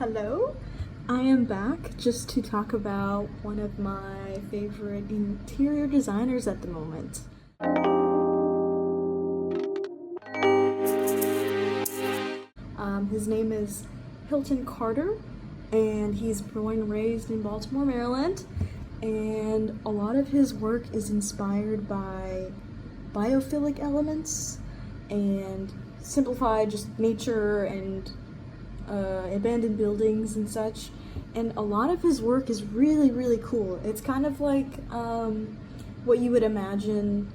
Hello, I am back just to talk about one of my favorite interior designers at the moment. His name is Hilton Carter, and he's born and raised in Baltimore, Maryland, and a lot of his work is inspired by biophilic elements and simplified just nature and abandoned buildings and such. And a lot of his work is really, really cool. It's kind of like what you would imagine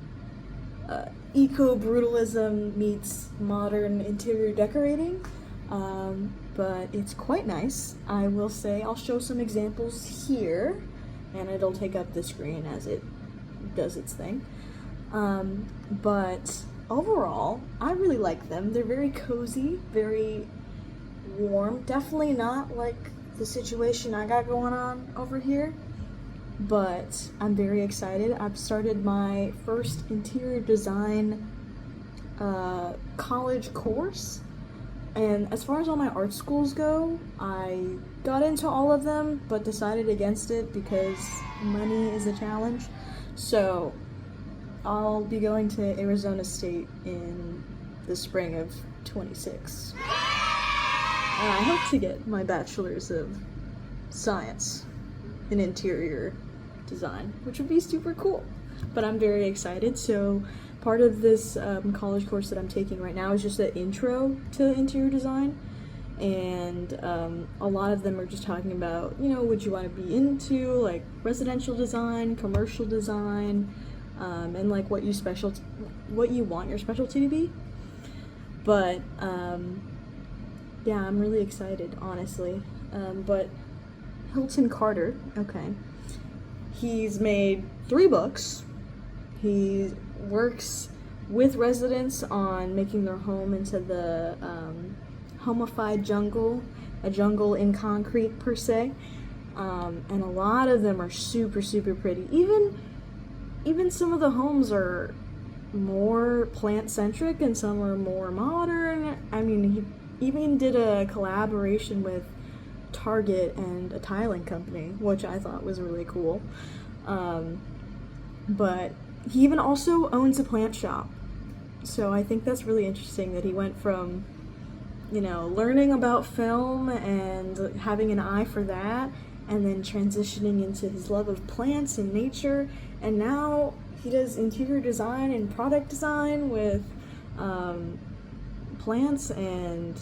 eco-brutalism meets modern interior decorating, but it's quite nice. I will say, I'll show some examples here, and it'll take up the screen as it does its thing. But overall, I really like them. They're very cozy, very warm. Definitely not like the situation I got going on over here, but I'm very excited. I've started my first interior design college course, and as far as all my art schools go, I got into all of them but decided against it because money is a challenge. So I'll be going to Arizona State in the spring of 26. And I hope to get my bachelor's of science in interior design, which would be super cool. But I'm very excited. So part of this college course that I'm taking right now is just an intro to interior design. And a lot of them are just talking about, would you want to be into like residential design, commercial design, and like what you want your specialty to be. But yeah, I'm really excited, honestly. But Hilton Carter, okay, he's made 3 books. He works with residents on making their home into the homified jungle, a jungle in concrete per se. And a lot of them are super, super pretty. Even some of the homes are more plant-centric and some are more modern. I mean, he even did a collaboration with Target and a tiling company, which I thought was really cool. But he even also owns a plant shop. So I think that's really interesting that he went from, learning about film and having an eye for that, and then transitioning into his love of plants and nature, and now he does interior design and product design with plants and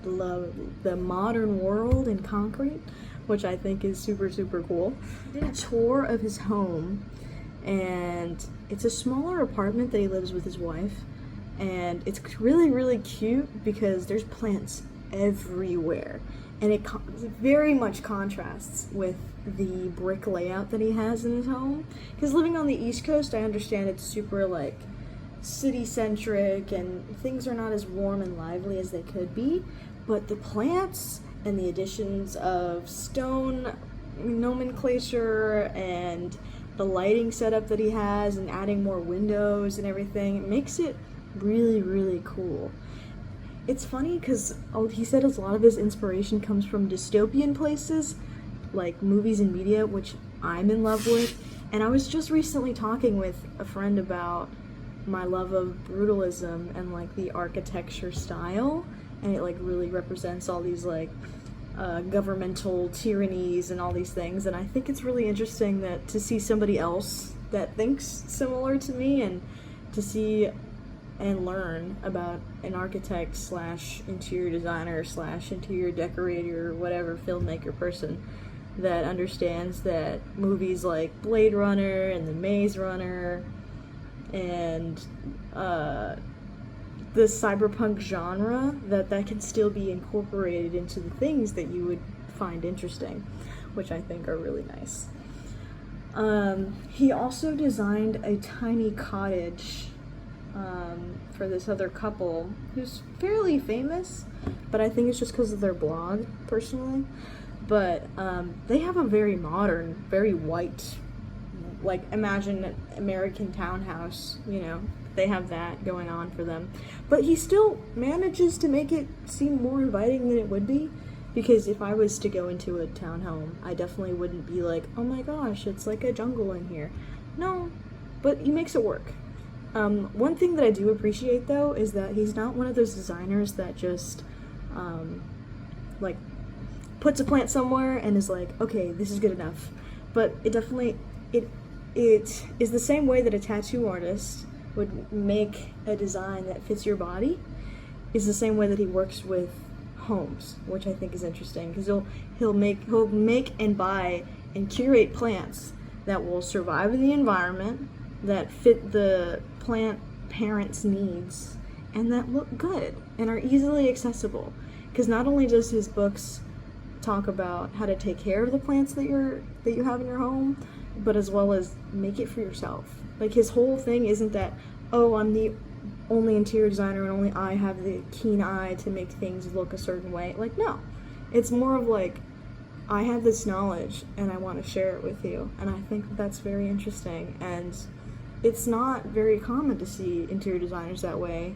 the modern world in concrete, which I think is super, super cool. I did a tour of his home, and it's a smaller apartment that he lives with his wife, and it's really, really cute because there's plants everywhere, and it very much contrasts with the brick layout that he has in his home. Because living on the East Coast, I understand it's super like city-centric and things are not as warm and lively as they could be, but the plants and the additions of stone nomenclature and the lighting setup that he has and adding more windows and everything, it makes it really, really cool. It's funny because he said a lot of his inspiration comes from dystopian places, like movies and media, which I'm in love with. And I was just recently talking with a friend about my love of brutalism and like the architecture style, and it like really represents all these like governmental tyrannies and all these things. And I think it's really interesting that to see somebody else that thinks similar to me, and to see and learn about an architect / interior designer / interior decorator, whatever, filmmaker person that understands that movies like Blade Runner and The Maze Runner and the cyberpunk genre, that can still be incorporated into the things that you would find interesting, which I think are really nice. He also designed a tiny cottage for this other couple who's fairly famous, but I think it's just because of their blog, personally. But they have a very modern, very white, like imagine an American townhouse, they have that going on for them. But he still manages to make it seem more inviting than it would be. Because if I was to go into a townhome, I definitely wouldn't be like, oh my gosh, it's like a jungle in here. No, but he makes it work. One thing that I do appreciate though is that he's not one of those designers that just like puts a plant somewhere and is like, okay, this is good enough. But it definitely it is the same way that a tattoo artist would make a design that fits your body, is the same way that he works with homes, which I think is interesting because he'll make and buy and curate plants that will survive in the environment, that fit the plant parents' needs, and that look good and are easily accessible. Because not only does his books talk about how to take care of the plants that you have in your home, but as well as make it for yourself. Like his whole thing isn't that, oh, I'm the only interior designer and only I have the keen eye to make things look a certain way. Like, no. It's more of like, I have this knowledge and I want to share it with you. And I think that's very interesting. And it's not very common to see interior designers that way,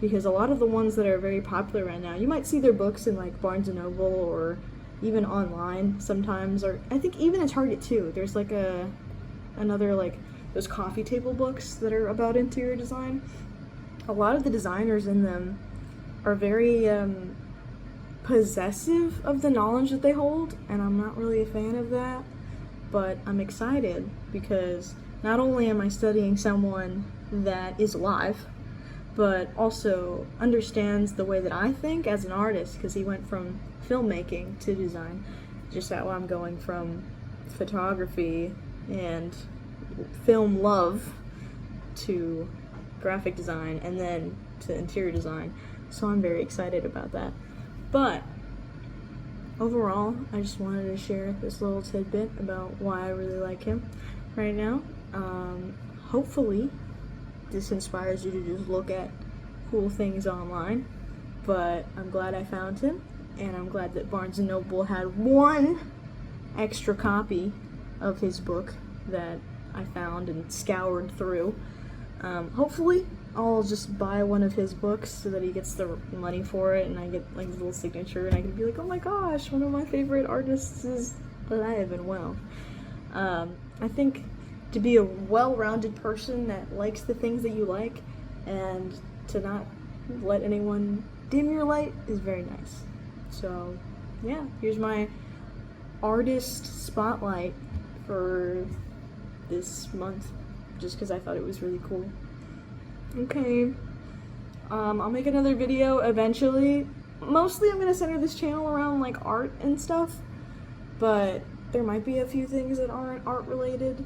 because a lot of the ones that are very popular right now, you might see their books in like Barnes & Noble or even online sometimes, or I think even at Target too. There's like another like those coffee table books that are about interior design. A lot of the designers in them are very possessive of the knowledge that they hold, and I'm not really a fan of that, but I'm excited because not only am I studying someone that is alive, but also understands the way that I think as an artist, because he went from filmmaking to design, just how I'm going from photography and film love to graphic design and then to interior design. So I'm very excited about that. But overall, I just wanted to share this little tidbit about why I really like him right now. Hopefully this inspires you to just look at cool things online, but I'm glad I found him, and I'm glad that Barnes & Noble had one extra copy of his book that I found and scoured through. Hopefully I'll just buy one of his books so that he gets the money for it and I get like his little signature and I can be like, oh my gosh, one of my favorite artists is alive and well. I think to be a well-rounded person that likes the things that you like and to not let anyone dim your light is very nice. So yeah, here's my artist spotlight for this month, just because I thought it was really cool. Okay, I'll make another video eventually. Mostly I'm gonna center this channel around like art and stuff, but there might be a few things that aren't art related,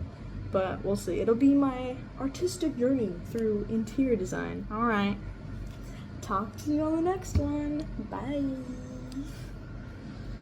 but we'll see. It'll be my artistic journey through interior design. Alright, talk to you on the next one. Bye.